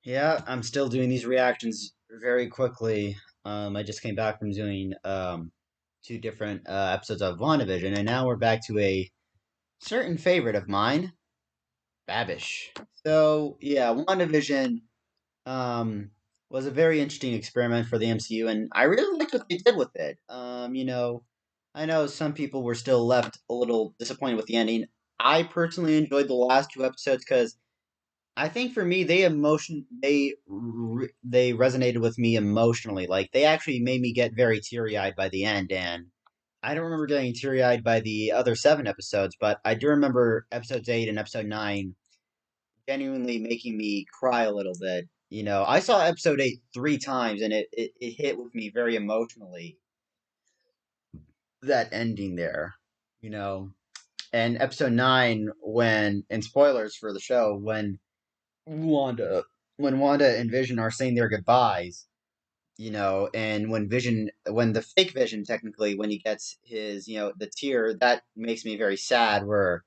Yeah, I'm still doing these reactions very quickly. I just came back from doing two different episodes of WandaVision, and now we're back to a certain favorite of mine, Babish. So yeah, WandaVision um, was a very interesting experiment for the MCU, and I really liked what they did with it. I know some people were still left a little disappointed with the ending. I personally enjoyed the last two episodes because I think for me, they resonated with me emotionally. Like they actually made me get very teary eyed by the end, and I don't remember getting teary eyed by the other seven episodes, but I do remember episodes 8 and episode 9 genuinely making me cry a little bit. I saw episode 8 3 times, and it hit with me very emotionally. That ending there, you know, and episode 9 and spoilers for the show Wanda when Wanda and Vision are saying their goodbyes, and when the fake Vision technically when he gets his, the tear, that makes me very sad. Where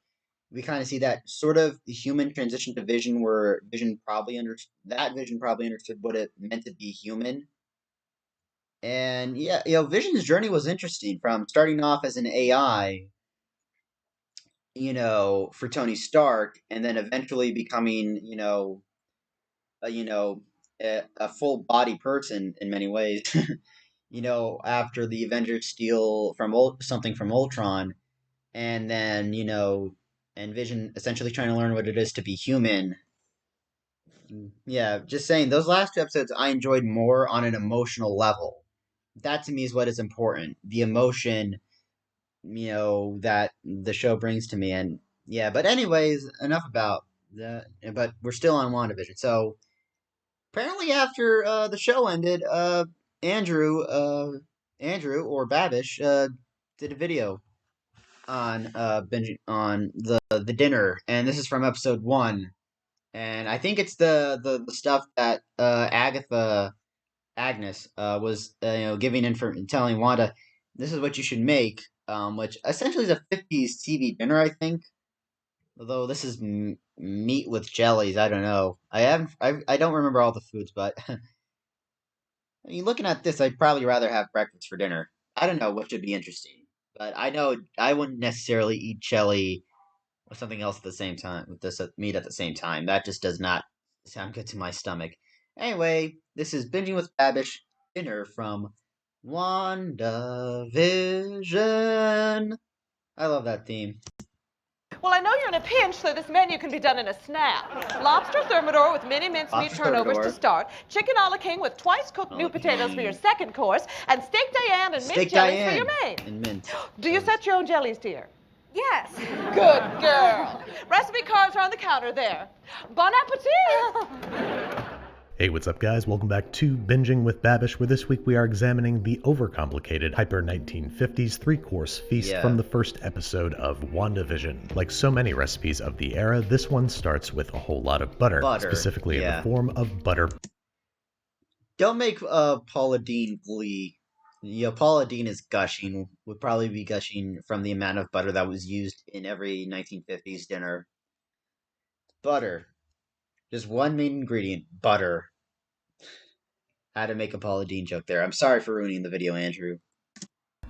we kind of see that sort of human transition to Vision, where Vision probably understood what it meant to be human. And yeah, Vision's journey was interesting from starting off as an AI, for Tony Stark, and then eventually becoming, a, you know, a full body person in many ways. After the Avengers steal something from Ultron, and then and Vision essentially trying to learn what it is to be human. Yeah, just saying those last two episodes I enjoyed more on an emotional level. That to me is what is important. The emotion, that the show brings to me, and yeah. But anyways, enough about that. But we're still on WandaVision, so apparently after the show ended, Andrew, Andrew or Babish, did a video on the dinner, and this is from episode 1, and I think it's the stuff that Agnes was giving telling Wanda this is what you should make, which essentially is a 50s TV dinner, I think. Although this is meat with jellies, I don't know. I don't remember all the foods, but I mean, looking at this, I'd probably rather have breakfast for dinner. I don't know what should be interesting, but I know I wouldn't necessarily eat jelly with something else at the same time, with this meat at the same time. That just does not sound good to my stomach. Anyway, this is Binging with Babish, dinner from WandaVision. I love that theme. Well, I know you're in a pinch, so this menu can be done in a snap. Lobster Thermador with mini mince meat Lobster turnovers to Thermador. start, chicken a la king with twice cooked new potatoes for your second course, and steak Diane and mint jellies for your main. And mint. Do you set your own jellies, dear? Yes. Good girl. Recipe cards are on the counter there. Bon appetit! Hey, what's up guys? Welcome back to Binging with Babish, where this week we are examining the overcomplicated hyper-1950s three-course feast from the first episode of WandaVision. Like so many recipes of the era, this one starts with a whole lot of butter. Specifically in the form of butter. Don't make Paula Deen glee. Paula Deen is gushing, would probably be gushing from the amount of butter that was used in every 1950s dinner. Butter. Just one main ingredient, butter. Had to make a Paula Deen joke there. I'm sorry for ruining the video, Andrew.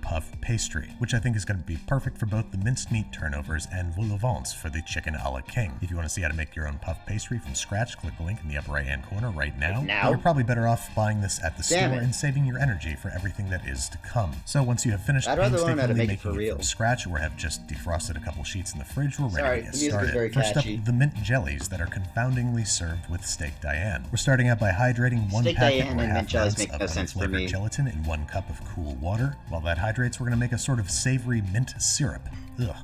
Puff pastry, which I think is going to be perfect for both the minced meat turnovers and vol au vents for the chicken a la king. If you want to see how to make your own puff pastry from scratch, click the link in the upper right hand corner right now. But you're probably better off buying this at the store and saving your energy for everything that is to come. So once you have finished painstakingly making it from scratch or have just defrosted a couple sheets in the fridge, we're ready to get started. First up, the mint jellies that are confoundingly served with steak Diane. We're starting out by hydrating one packet or half ounce of unflavored gelatin in 1 cup of cool water. While that hydrates, we're going to make a sort of savory mint syrup.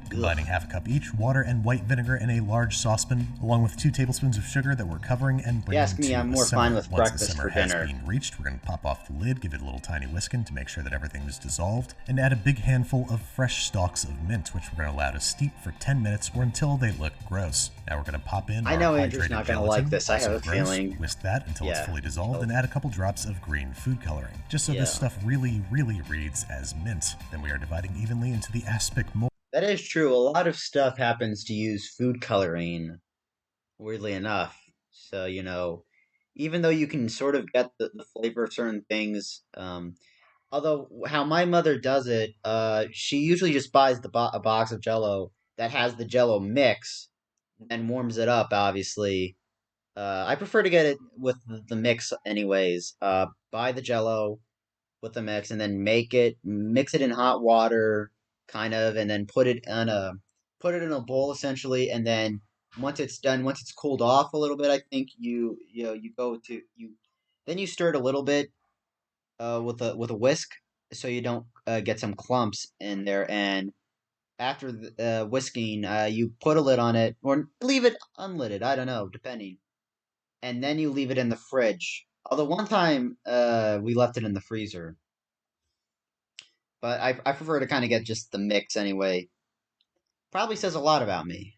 Combining half a cup each, water and white vinegar in a large saucepan, along with 2 tablespoons of sugar that we're covering and bringing to a simmer. I'm more fine with breakfast for dinner. Once the simmer has been reached, we're going to pop off the lid, give it a little tiny whisking to make sure that everything is dissolved, and add a big handful of fresh stalks of mint, which we're going to allow to steep for 10 minutes or until they look gross. Now we're going to pop in our Andrew's not going to like this, I have a feeling. Whisk that until it's fully dissolved, and add a couple drops of green food coloring, just so this stuff really, really reads as mint. Then we are dividing evenly into the aspic mold. That is true. A lot of stuff happens to use food coloring, weirdly enough. So, even though you can sort of get the flavor of certain things. Although how my mother does it, she usually just buys a box of Jello that has the Jello mix and warms it up. Obviously, I prefer to get it with the mix, anyways. Buy the Jello with the mix, and then mix it in hot water, kind of, and then put it in a bowl essentially, and then once it's done, once it's cooled off a little bit, I think you go to you then you stir it a little bit with a whisk, so you don't get some clumps in there. And after the whisking, you put a lid on it or leave it unlidded. I don't know, depending. And then you leave it in the fridge. Although one time we left it in the freezer, but I prefer to kind of get just the mix anyway. Probably says a lot about me.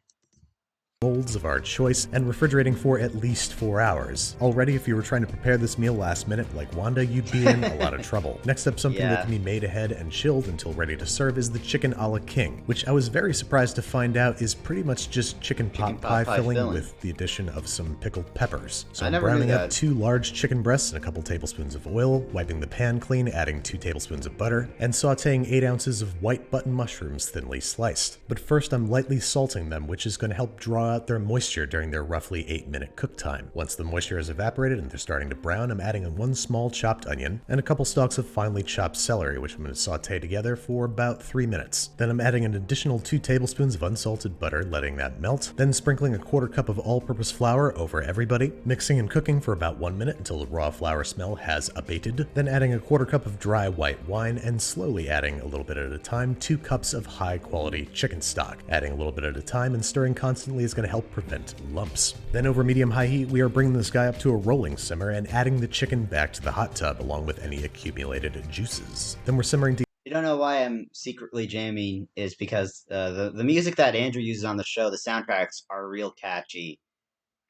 Molds of our choice and refrigerating for at least 4 hours. Already, if you were trying to prepare this meal last minute like Wanda, you'd be in a lot of trouble. Next up, something that can be made ahead and chilled until ready to serve is the chicken a la king, which I was very surprised to find out is pretty much just chicken pot pie filling with the addition of some pickled peppers. So I'm browning up 2 large chicken breasts and a couple tablespoons of oil, wiping the pan clean, adding 2 tablespoons of butter, and sauteing 8 ounces of white button mushrooms thinly sliced. But first, I'm lightly salting them, which is going to help draw out their moisture during their roughly 8-minute cook time. Once the moisture has evaporated and they're starting to brown, I'm adding in 1 small chopped onion and a couple stalks of finely chopped celery, which I'm going to saute together for about 3 minutes. Then I'm adding an additional 2 tablespoons of unsalted butter, letting that melt, then sprinkling a 1/4 cup of all-purpose flour over everybody, mixing and cooking for about 1 minute until the raw flour smell has abated, then adding a 1/4 cup of dry white wine and slowly adding a little bit at a time 2 cups of high-quality chicken stock. Adding a little bit at a time and stirring constantly is going to help prevent lumps. Then over medium-high heat, we are bringing this guy up to a rolling simmer and adding the chicken back to the hot tub along with any accumulated juices. Then we're simmering to You don't know why I'm secretly jamming is because the music that Andrew uses on the show, the soundtracks are real catchy,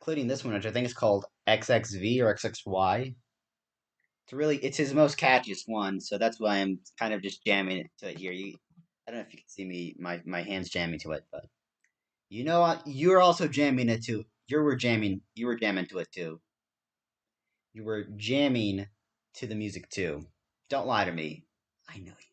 including this one, which I think is called XXV or XXY. It's his most catchiest one, so that's why I'm kind of just jamming it to it here. I don't know if you can see my hands jamming to it, but you know what? You're also jamming it too. You were jamming to it too. You were jamming to the music too. Don't lie to me. I know you.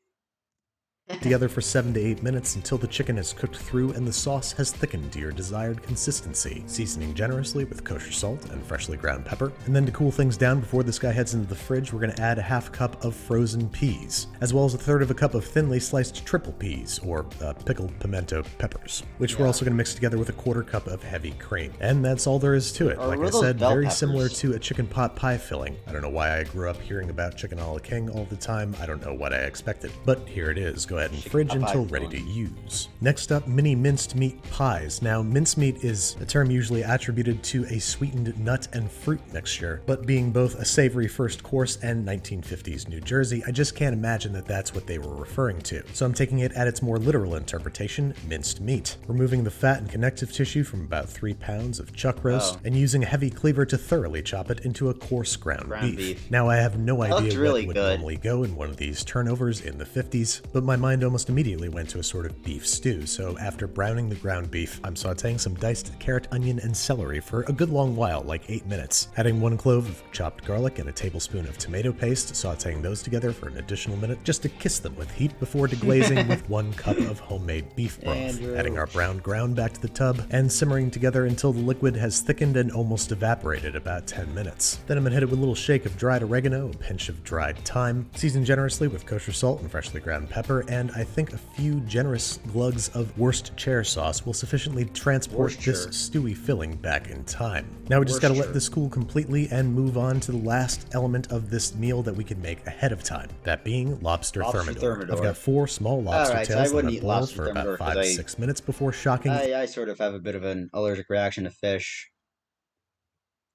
together for 7 to 8 minutes until the chicken is cooked through and the sauce has thickened to your desired consistency, seasoning generously with kosher salt and freshly ground pepper. And then to cool things down before this guy heads into the fridge, we're going to add a 1/2 cup of frozen peas, as well as 1/3 cup of thinly sliced triple peas, or pickled pimento peppers, which we're also going to mix together with a 1/4 cup of heavy cream. And that's all there is to it. Like I said, very similar to a chicken pot pie filling. I don't know why I grew up hearing about chicken a la king all the time. I don't know what I expected, but here it is. Go ahead and fridge until ready to use. Next up, mini minced meat pies. Now, minced meat is a term usually attributed to a sweetened nut and fruit mixture, but being both a savory first course and 1950s New Jersey, I just can't imagine that that's what they were referring to. So I'm taking it at its more literal interpretation, minced meat, removing the fat and connective tissue from about 3 pounds of chuck roast, and using a heavy cleaver to thoroughly chop it into a coarse ground beef. Now, I have no idea what would normally go in one of these turnovers in the 50s, but my mind almost immediately went to a sort of beef stew, so after browning the ground beef, I'm sauteing some diced carrot, onion, and celery for a good long while, like 8 minutes, adding 1 clove of chopped garlic and a tablespoon of tomato paste, sauteing those together for an additional minute just to kiss them with heat before deglazing with 1 cup of homemade beef broth, adding our browned ground back to the tub, and simmering together until the liquid has thickened and almost evaporated about 10 minutes. Then I'm gonna hit it with a little shake of dried oregano, a pinch of dried thyme, seasoned generously with kosher salt and freshly ground pepper, and I think a few generous glugs of Worcestershire sauce will sufficiently transport this stewy filling back in time. Now we just gotta let this cool completely and move on to the last element of this meal that we can make ahead of time, that being lobster thermador. I've got 4 small lobster tails that I boiled for about 5 to 6 minutes before shocking. I sort of have a bit of an allergic reaction to fish.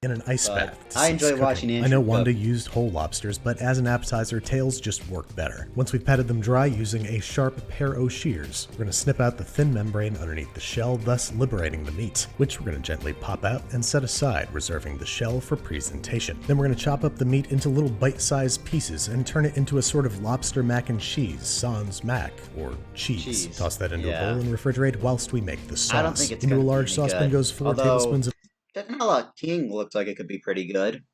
In an ice bath. I enjoy watching Andrew I know Wanda used whole lobsters, but as an appetizer, tails just work better. Once we've patted them dry using a sharp pair o' shears, we're going to snip out the thin membrane underneath the shell, thus liberating the meat, which we're going to gently pop out and set aside, reserving the shell for presentation. Then we're going to chop up the meat into little bite-sized pieces and turn it into a sort of lobster mac and cheese, sans mac, or cheese. Toss that into a bowl and refrigerate whilst we make the sauce. I don't think it's into a large saucepan goes 4 tablespoons of Chicken a la king looks like it could be pretty good.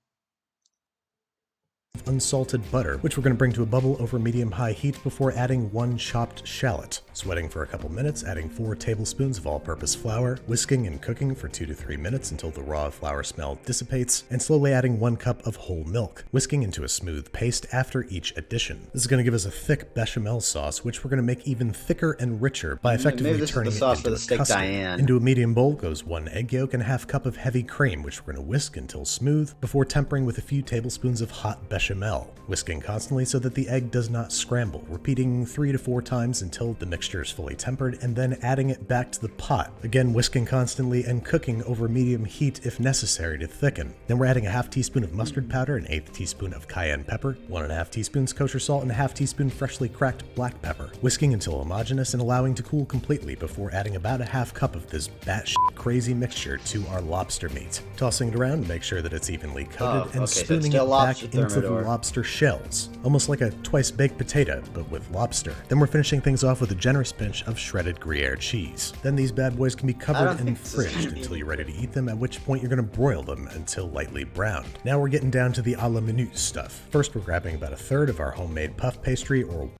unsalted butter, which we're going to bring to a bubble over medium-high heat before adding 1 chopped shallot. Sweating for a couple minutes, adding 4 tablespoons of all-purpose flour, whisking and cooking for 2 to 3 minutes until the raw flour smell dissipates, and slowly adding 1 cup of whole milk, whisking into a smooth paste after each addition. This is going to give us a thick bechamel sauce, which we're going to make even thicker and richer by effectively turning it into a custard. Into a medium bowl goes 1 egg yolk and a half cup of heavy cream, which we're going to whisk until smooth, before tempering with a few tablespoons of hot bechamel, whisking constantly so that the egg does not scramble, repeating 3 to 4 times until the mixture is fully tempered, and then adding it back to the pot, again whisking constantly and cooking over medium heat if necessary to thicken. Then we're adding a half teaspoon of mustard powder, an 1/8 teaspoon of cayenne pepper, 1.5 teaspoons kosher salt, and a half teaspoon freshly cracked black pepper, whisking until homogeneous and allowing to cool completely before adding about a half cup of this batshit crazy mixture to our lobster meat, tossing it around to make sure that it's evenly coated, and spooning it back into the lobster shells, almost like a twice-baked potato, but with lobster. Then we're finishing things off with a generous pinch of shredded Gruyere cheese. Then these bad boys can be covered and fridged until you're ready to eat them, at which point you're going to broil them until lightly browned. Now we're getting down to the a la minute stuff. First, we're grabbing about 1/3 of our homemade puff pastry, or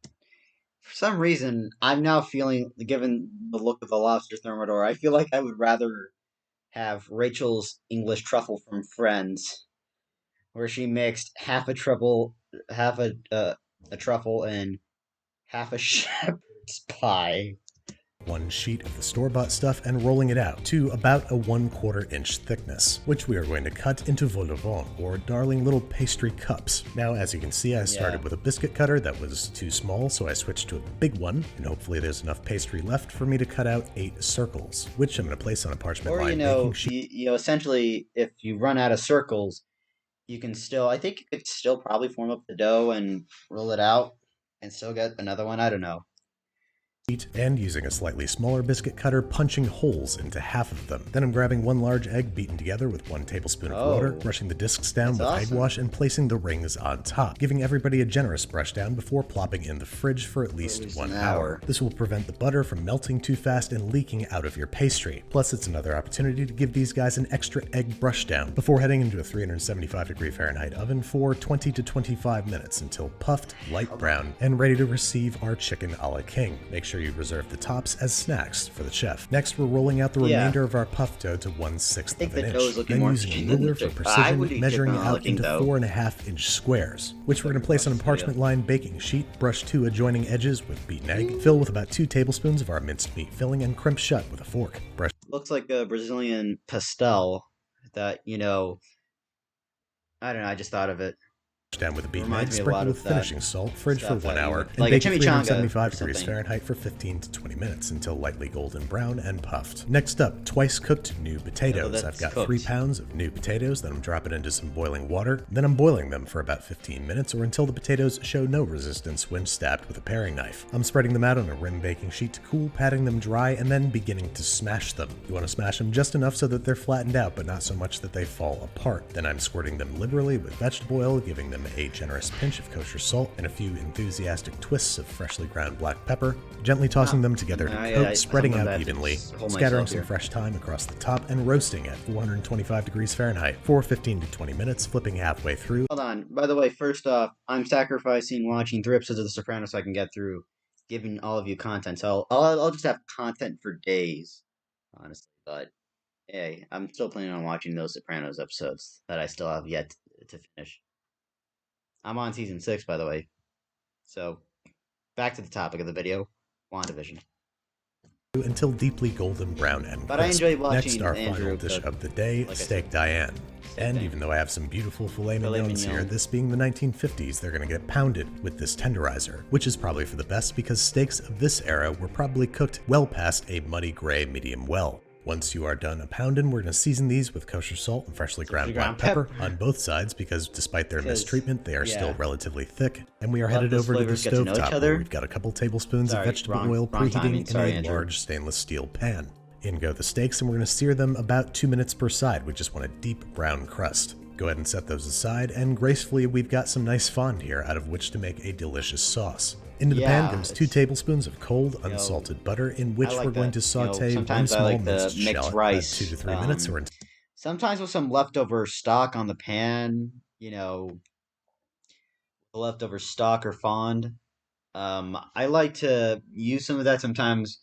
for some reason, I'm now feeling, given the look of the Lobster Thermador, I feel like I would rather have Rachel's English truffle from Friends, where she mixed half a truffle and half a shepherd's pie. 1 sheet of the store-bought stuff and rolling it out to about a 1/4 inch thickness, which we are going to cut into vol au vent, or darling little pastry cups. Now, as you can see, I started with a biscuit cutter that was too small, so I switched to a big one, and hopefully there's enough pastry left for me to cut out 8 circles, which I'm going to place on a parchment lined baking sheet. Essentially, if you run out of circles, you can still, I think you could still probably form up the dough and roll it out and still get another one. I don't know. And using a slightly smaller biscuit cutter, punching holes into half of them. Then I'm grabbing 1 large egg beaten together with 1 tablespoon of water, brushing the discs down with egg wash, and placing the rings on top, giving everybody a generous brush down before plopping in the fridge for at least 1 hour. This will prevent the butter from melting too fast and leaking out of your pastry. Plus, it's another opportunity to give these guys an extra egg brush down before heading into a 375-degree Fahrenheit oven for 20 to 25 minutes until puffed, light brown, and ready to receive our chicken a la king. Make sure you reserve the tops as snacks for the chef. Next, we're rolling out the remainder of our puff dough to 1/6 of an inch, then using a ruler for precision, measuring it out into 4.5 inch squares, which we're going to place on a parchment-lined baking sheet, brush 2 adjoining edges with beaten egg, fill with about 2 tablespoons of our minced meat filling, and crimp shut with a fork. Looks like a Brazilian pastel that, I don't know, I just thought of it. Down with a beaten egg, sprinkled with finishing salt, fridge for 1 hour, and like bake at 375 degrees Fahrenheit for 15 to 20 minutes until lightly golden brown and puffed. Next up, twice cooked new potatoes. I've got 3 pounds of new potatoes that I'm dropping into some boiling water. Then I'm boiling them for about 15 minutes or until the potatoes show no resistance when stabbed with a paring knife. I'm spreading them out on a rim baking sheet to cool, patting them dry, and then beginning to smash them. You want to smash them just enough so that they're flattened out, but not so much that they fall apart. Then I'm squirting them liberally with vegetable oil, giving them a generous pinch of kosher salt and a few enthusiastic twists of freshly ground black pepper, gently tossing them together to coat, spreading out evenly, scattering some fresh thyme across the top, and roasting at 425 degrees Fahrenheit for 15 to 20 minutes, flipping halfway through. Hold on. By the way, first off, I'm sacrificing watching 3 episodes of The Sopranos so I can get through giving all of you content. So I'll just have content for days, honestly. But hey, I'm still planning on watching those Sopranos episodes that I still have yet to finish. I'm on season 6, by the way. So, back to the topic of the video, WandaVision. Until deeply golden brown and crisp. But I enjoy watching Next, our Andrew final dish of the day, Steak Diane. And even though I have some beautiful filet mignons here, this being the 1950s, they're going to get pounded with this tenderizer, which is probably for the best because steaks of this era were probably cooked well past a muddy gray medium well. Once you are done pounding, we're going to season these with kosher salt and freshly ground black pepper on both sides because despite their mistreatment, they are still relatively thick. And we are headed over to the stovetop where we've got a couple tablespoons of vegetable oil preheating in a large stainless steel pan. In go the steaks, and we're going to sear them about 2 minutes per side. We just want a deep brown crust. Go ahead and set those aside, and gracefully we've got some nice fond here out of which to make a delicious sauce. Into the pan goes 2 tablespoons of cold, unsalted butter, in which we're going to saute 1 small minced shallot rice, 2 to 3 minutes. Sometimes with some leftover stock on the pan, leftover stock or fond. I like to use some of that sometimes,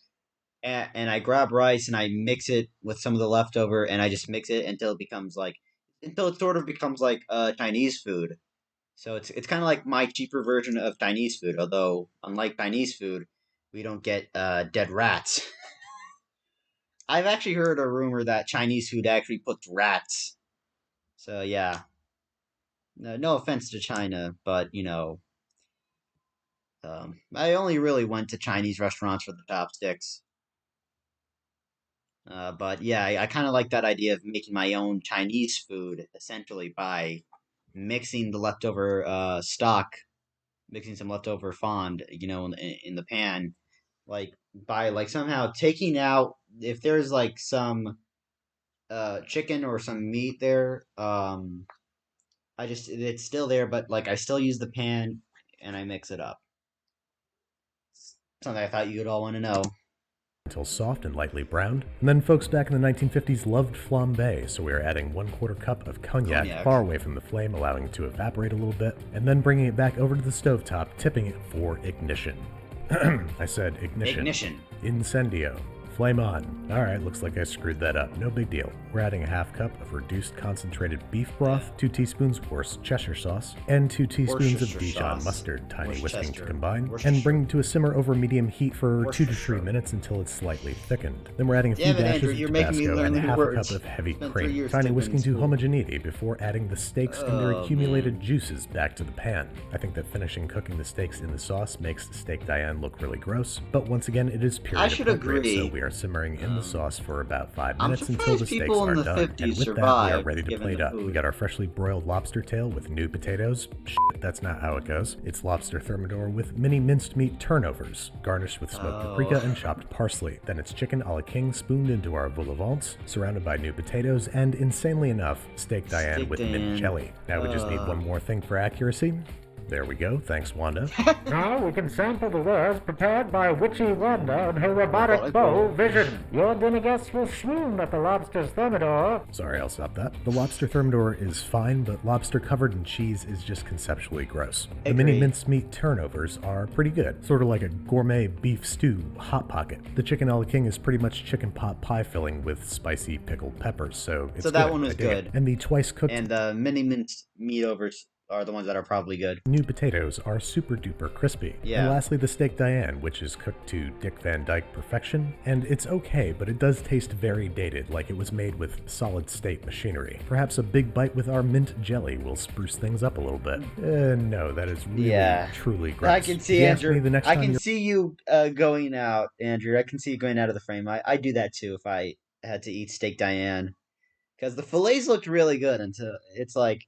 and I grab rice and I mix it with some of the leftover, and I just mix it until it sort of becomes like Chinese food. So it's kind of like my cheaper version of Chinese food. Although unlike Chinese food, we don't get dead rats. I've actually heard a rumor that Chinese food actually puts rats. So yeah, no offense to China, but I only really went to Chinese restaurants for the chopsticks. But yeah, I kind of like that idea of making my own Chinese food essentially by mixing the leftover stock, mixing some leftover fond, in the pan, like by like somehow taking out if there's like some chicken or some meat there. It's still there, but like I still use the pan and I mix it up. Something I thought you'd all want to know. Until soft and lightly browned. And then folks back in the 1950s loved flambe, so we are adding 1/4 cup of cognac far away from the flame, allowing it to evaporate a little bit, and then bringing it back over to the stovetop, tipping it for ignition. I said ignition. Ignition. Incendio. Flame on. Alright, looks like I screwed that up. No big deal. We're adding a 1/2 cup of reduced concentrated beef broth, 2 teaspoons Worcestershire sauce, and 2 teaspoons of Dijon mustard, tiny whisking to combine, and bring to a simmer over medium heat for 2 to 3 minutes until it's slightly thickened. Then we're adding a few dashes of Tabasco and 1/2 cup of heavy cream, tiny whisking to homogeneity before adding the steaks and their accumulated juices back to the pan. I think that finishing cooking the steaks in the sauce makes Steak Diane look really gross, but once again it is period appropriate, so we are simmering in the sauce for about 5 minutes until the steaks are done, and with that we are ready to plate up. We got our freshly broiled lobster tail with new potatoes. Shit, that's not how it goes. It's Lobster Thermador with mini minced meat turnovers, garnished with smoked paprika and chopped parsley. Then it's chicken a la king spooned into our vol au vents, surrounded by new potatoes, and insanely enough, Steak Diane with mint jelly. Now we just need one more thing for accuracy. There we go. Thanks, Wanda. Now we can sample the wares prepared by Witchy Wanda and her robotic bow, Vision. Your dinner guests will swoon at the Lobster's Thermador. Sorry, I'll stop that. The Lobster Thermador is fine, but lobster covered in cheese is just conceptually gross. The mini minced meat turnovers are pretty good, sort of like a gourmet beef stew hot pocket. The chicken a la king is pretty much chicken pot pie filling with spicy pickled peppers, so it's that one was good. And the twice cooked and the mini minced meat overs are the ones that are probably good. New potatoes are super duper crispy. Yeah. And lastly, the Steak Diane, which is cooked to Dick Van Dyke perfection. And it's okay, but it does taste very dated, like it was made with solid state machinery. Perhaps a big bite with our mint jelly will spruce things up a little bit. No, that is really, truly gross. I can see, Andrew. I can see you going out, Andrew. I can see you going out of the frame. I do that too if I had to eat Steak Diane. Because the fillets looked really good until it's like,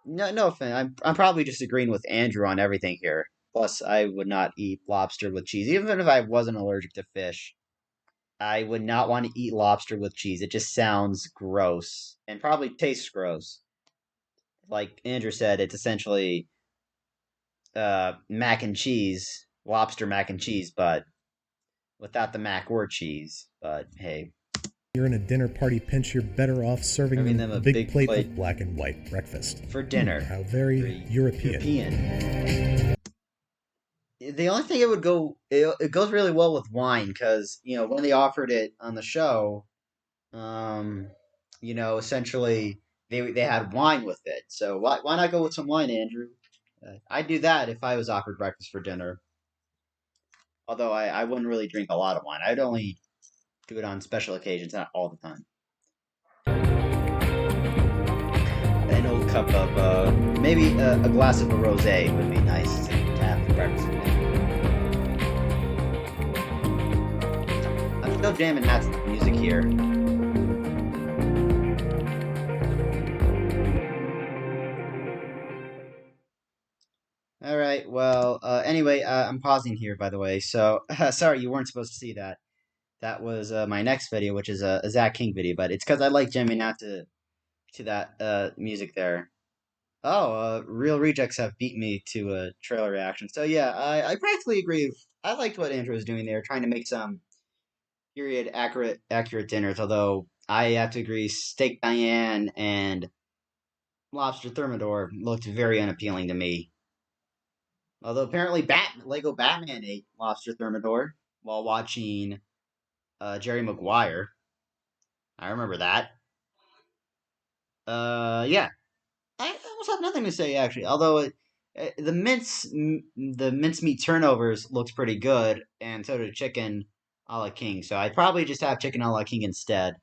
no offense. I'm probably just agreeing with Andrew on everything here. Plus, I would not eat lobster with cheese, even if I wasn't allergic to fish. I would not want to eat lobster with cheese. It just sounds gross and probably tastes gross. Like Andrew said, it's essentially mac and cheese, lobster mac and cheese, but without the mac or cheese. But hey. You're in a dinner party pinch, you're better off serving them a big plate of black and white breakfast. For dinner. How very European. The only thing it goes really well with wine, because, when they offered it on the show, essentially they had wine with it. So why not go with some wine, Andrew? I'd do that if I was offered breakfast for dinner. Although I wouldn't really drink a lot of wine. I'd only do it on special occasions, not all the time. An old cup of, maybe a glass of a rosé would be nice to have for breakfast. I'm still jamming out to the music here. Alright, well, anyway, I'm pausing here, by the way, so, sorry, you weren't supposed to see that. That was my next video, which is a Zach King video, but it's because I like jamming out to that music there. Oh, Real Rejects have beat me to a trailer reaction. So yeah, I practically agree. I liked what Andrew was doing there, trying to make some period accurate dinners. Although I have to agree, Steak Diane and Lobster Thermador looked very unappealing to me. Although apparently Lego Batman ate Lobster Thermador while watching Jerry Maguire. I remember that. Yeah. I almost have nothing to say actually. Although the mincemeat turnovers looks pretty good, and so did chicken a la king. So I'd probably just have chicken a la king instead.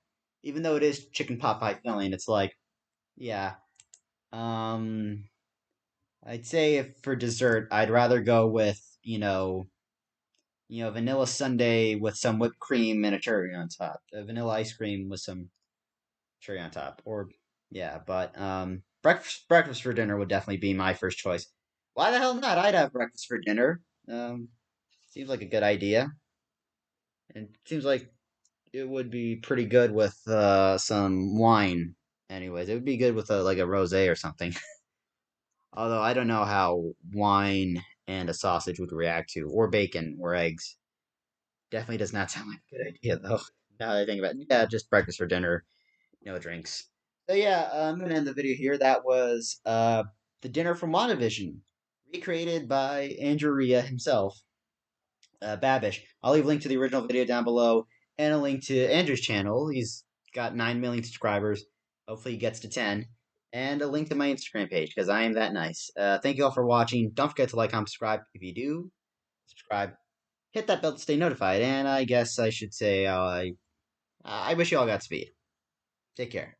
Even though it is chicken pot pie filling, it's like, yeah. Um, I'd say if for dessert, I'd rather go with vanilla sundae with some whipped cream and a cherry on top. Vanilla ice cream with some cherry on top. Or yeah, but breakfast for dinner would definitely be my first choice. Why the hell not? I'd have breakfast for dinner. Seems like a good idea, and seems like it would be pretty good with some wine. Anyways, it would be good with like a rosé or something. Although I don't know how wine and a sausage would react to, or bacon, or eggs. Definitely does not sound like a good idea, though. Now that I think about it, yeah, just breakfast for dinner, no drinks. So yeah, I'm gonna end the video here. That was the dinner from WandaVision, recreated by Andrew Rhea himself, Babish. I'll leave a link to the original video down below and a link to Andrew's channel. He's got 9 million subscribers. Hopefully, he gets to 10. And a link to my Instagram page because I am that nice. Thank you all for watching. Don't forget to like, comment, subscribe. If you do, subscribe. Hit that bell to stay notified. And I guess I should say I wish you all Godspeed. Take care.